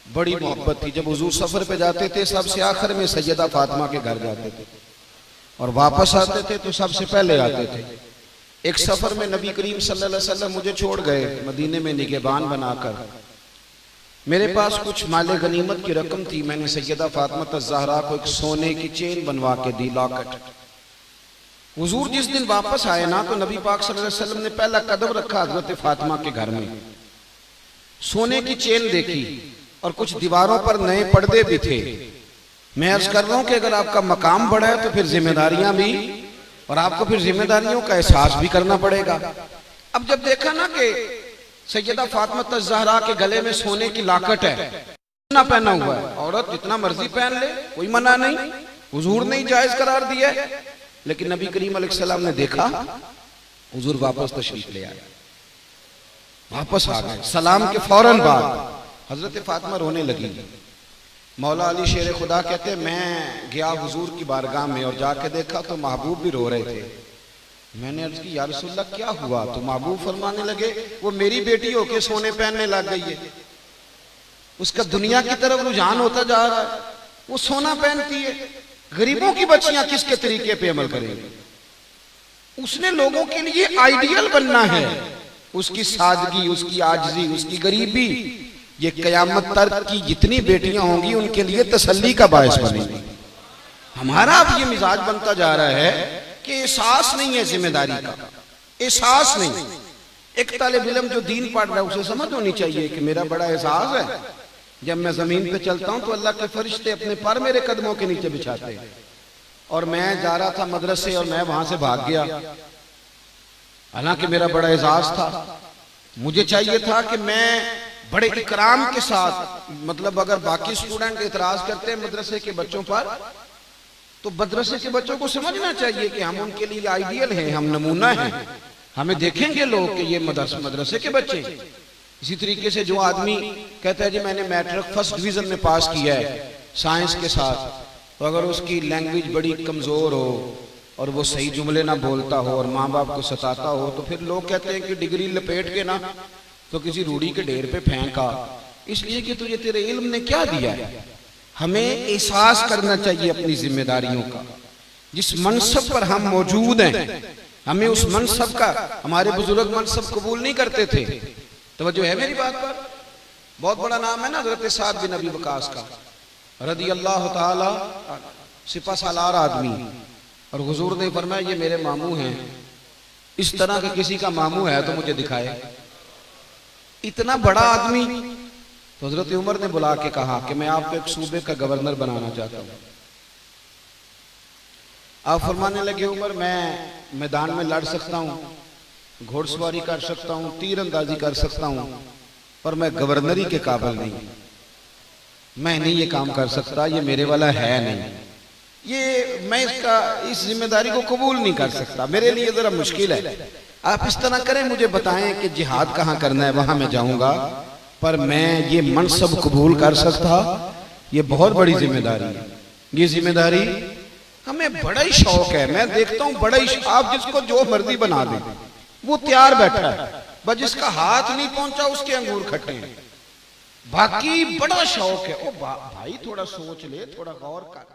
बड़ी मोहब्बत थी। जब हुजूर सफर पे जाते थे सबसे आखिर में सैयदा फातिमा के घर जाते थे और वापस आते थे तो सबसे पहले आते थे। एक सफर में नबी करीम सल्लल्लाहु अलैहि वसल्लम मुझे छोड़ गए मदीने में निगहबान बनाकर। मेरे पास कुछ माले गनीमत की रकम थी। मैंने सैयदा फातिमा ज़हरा को एक सोने की चेन बनवा के दी, लॉकेट। हुजूर जिस दिन वापस आए ना तो नबी पाक सल्लल्लाहु अलैहि वसल्लम ने पहला कदम रखा हजरत फातिमा के घर में। सोने की चेन देखी और कुछ दीवारों पर नए पर्दे भी थे। मैं अर्ज कर रहा हूं कि अगर आपका मकाम बड़ा है तो फिर जिम्मेदारियां भी, और आपको फिर जिम्मेदारियों का एहसास भी करना पड़ेगा। अब जब देखा ना कि सैयदा फातिमा ज़हरा के गले में सोने की लॉकेट है, ना पहना हुआ है, औरत जितना मर्जी पहन ले, कोई मना नहीं, हुजूर ने जायज करार दिया है। लेकिन नबी करीम अलैहिस्सलाम ने देखा, हुजूर वापस तशरीफ ले आए, वापस आ गए। सलाम के फौरन बाद हजरत फातिमा रोने लगी। मौला अली शेर खुदा कहते हैं मैं गया हुजूर की बारगाह में और जाके देखा तो महबूब भी रो रहे थे। मैंने अर्ज की या रसूलल्लाह क्या हुआ? तो महबूब फरमाने लगे वो मेरी बेटी होके सोने पहनने लग गई है, उसका दुनिया की तरफ रुझान होता जा रहा है, वो सोना पहनती है। गरीबों की बच्चियां किसके तरीके पे अमल करेंगी? उसने लोगों के लिए आइडियल बनना है। उसकी सादगी, उसकी आजिज़ी, उसकी गरीबी ये कयामत तक की जितनी बेटियां होंगी उनके लिए तसल्ली का बायस बनेगी। हमारा अब ये मिजाज बनता जा रहा है कि एहसास नहीं है जिम्मेदारी का, एहसास नहीं। एक तालिब इल्म जो दीन पढ़ रहा है उसे समझ होनी चाहिए कि मेरा बड़ा एहसास है। जब मैं जमीन पे चलता हूं तो अल्लाह के फरिश्ते अपने पर मेरे कदमों के नीचे बिछाते हैं। और मैं जा रहा था मदरसे और मैं वहां से भाग गया, हालांकि मेरा बड़ा एहसास था। मुझे चाहिए था कि मैं बड़े इकराम के साथ, मतलब अगर बाकी स्टूडेंट एतराज करते हैं मदरसे के बच्चों पर तो मदरसे के बच्चों को समझना चाहिए कि हम उनके लिए आइडियल हैं, हम नमूना हैं। हमें देखेंगे लोग कि ये मदरसे के बच्चे। इसी तरीके से जो आदमी कहता है जी मैंने मैट्रिक फर्स्ट डिवीजन में पास किया है साइंस के साथ, तो अगर उसकी लैंग्वेज बड़ी कमजोर हो और वो सही जुमले ना बोलता हो और माँ बाप को सताता हो तो फिर लोग कहते हैं कि डिग्री लपेट के ना तो किसी रूढ़ी के ढेर पे फेंका, इसलिए कि तुझे तेरे इल्म ने क्या दिया है। हमें एहसास करना चाहिए अपनी जिम्मेदारियों का। जिस मनसब पर हम मौजूद हैं हमें उस मनसब का, हमारे बुजुर्ग मनसब कबूल नहीं करते थे। तवज्जो है मेरी बात पर? बहुत बड़ा नाम है ना हज़रत साद बिन अबी वक़ास का रज़ी अल्लाह ताला, सिपह सालार आदमी। और हुजूर ने फरमाया ये मेरे मामू हैं, इस तरह का किसी का मामू है तो मुझे दिखाए। इतना बड़ा आदमी। तो हजरत उमर ने बुला के कहा कि मैं आपको एक सूबे का गवर्नर बनाना चाहता हूं। आप फरमाने लगे उमर मैं मैदान में लड़ सकता हूं, घोड़सवारी कर सकता हूं, तीरंदाजी कर सकता हूं, पर मैं गवर्नरी के काबिल नहीं, मैं नहीं ये काम कर सकता, ये मेरे वाला है नहीं, ये मैं इस जिम्मेदारी को कबूल नहीं कर सकता, मेरे लिए जरा मुश्किल है। आप इस तरह करें, मुझे बताएं कि जिहाद कहाँ करना है, वहां मैं जाऊंगा, पर मैं ये मनसब कबूल कर सकता। ये बहुत बड़ी जिम्मेदारी है। ये जिम्मेदारी हमें बड़ा ही शौक है। मैं देखता हूँ बड़ा ही, आप जिसको जो मर्जी बना दें वो तैयार बैठा है, बस जिसका हाथ नहीं पहुंचा उसके अंगूर खट्टे हैं, बाकी बड़ा शौक है। ओ भाई थोड़ा सोच ले, थोड़ा गौर कर।